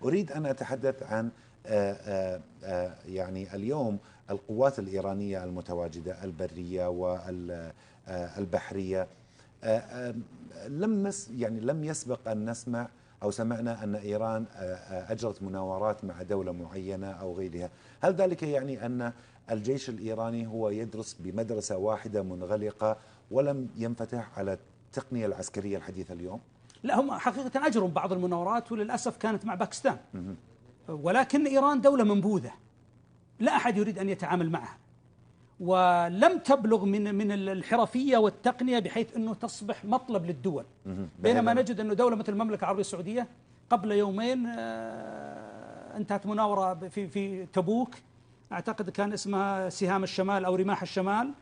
أريد أن أتحدث عن يعني اليوم القوات الإيرانية المتواجدة البرية والبحرية. لم يسبق أن نسمع أو سمعنا أن إيران أجرت مناورات مع دولة معينة أو غيرها. هل ذلك يعني أن الجيش الإيراني هو يدرس بمدرسة واحدة منغلقة ولم ينفتح على التقنية العسكرية الحديثة اليوم؟ لا، هم حقيقة أجروا بعض المناورات وللأسف كانت مع باكستان، ولكن إيران دولة منبوذة لا أحد يريد أن يتعامل معها، ولم تبلغ من الحرفية والتقنية بحيث أنه تصبح مطلب للدول. بينما نجد أنه دولة مثل المملكة العربية السعودية قبل يومين انتهت مناورة في تبوك، أعتقد كان اسمها سهام الشمال أو رماح الشمال.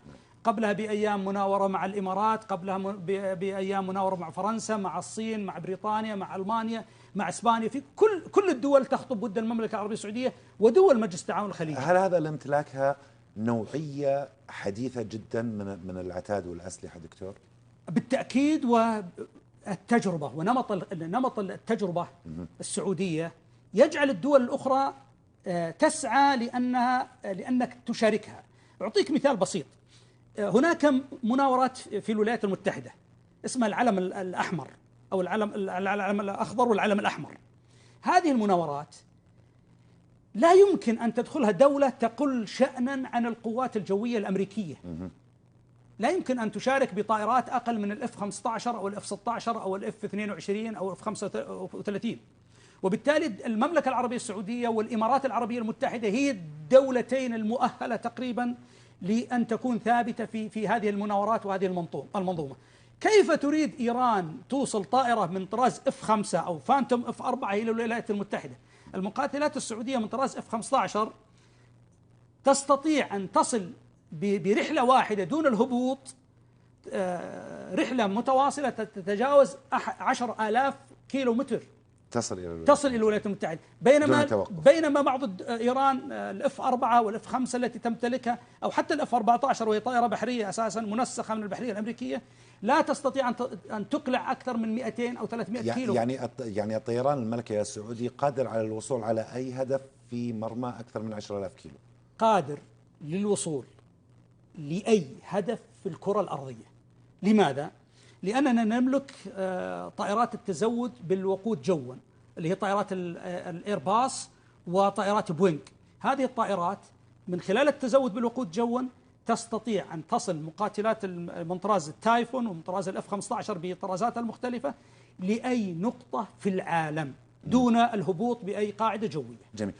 قبلها بأيام مناورة مع الإمارات، قبلها بأيام مناورة مع فرنسا، مع الصين، مع بريطانيا، مع ألمانيا، مع إسبانيا. في كل الدول تخطب ود المملكة العربية السعودية ودول مجلس التعاون الخليجي. هل هذا لامتلاكها نوعية حديثة جدا من العتاد والأسلحة دكتور؟ بالتأكيد، والتجربة ونمط التجربة السعودية يجعل الدول الأخرى تسعى لأنك تشاركها. أعطيك مثال بسيط. هناك مناورات في الولايات المتحدة اسمها العلم الأحمر أو العلم الأخضر والعلم الأحمر. هذه المناورات لا يمكن أن تدخلها دولة تقل شأنا عن القوات الجوية الأمريكية. لا يمكن أن تشارك بطائرات أقل من الإف 15 أو الإف 16 أو الإف 22 أو الإف 35. وبالتالي المملكة العربية السعودية والإمارات العربية المتحدة هي الدولتين المؤهلة تقريبا لأن تكون ثابتة في هذه المناورات وهذه المنظومة. كيف تريد إيران توصل طائرة من طراز اف 5 أو فانتوم اف 4 إلى الولايات المتحدة؟ المقاتلات السعودية من طراز اف 15 تستطيع أن تصل برحلة واحدة دون الهبوط، رحلة متواصلة تتجاوز 10,000 كيلو متر تصل إلى الولايات المتحدة. بينما بعض إيران الإف 4 والإف 5 التي تمتلكها أو حتى الإف 14 وهي طائرة بحرية أساسا منسخة من البحرية الأمريكية لا تستطيع أن تقلع أكثر من 200 أو 300 كيلو. يعني الطيران الملكي السعودي قادر على الوصول على أي هدف في مرمى أكثر من 10,000 كيلو، قادر للوصول لأي هدف في الكرة الأرضية. لماذا؟ لأننا نملك طائرات التزود بالوقود جوا اللي هي طائرات الإيرباص وطائرات بوينغ. هذه الطائرات من خلال التزود بالوقود جوا تستطيع أن تصل مقاتلات من طراز التايفون ومن طراز الإف 15 بطرازاتها المختلفة لأي نقطة في العالم دون الهبوط بأي قاعدة جوية. جميل.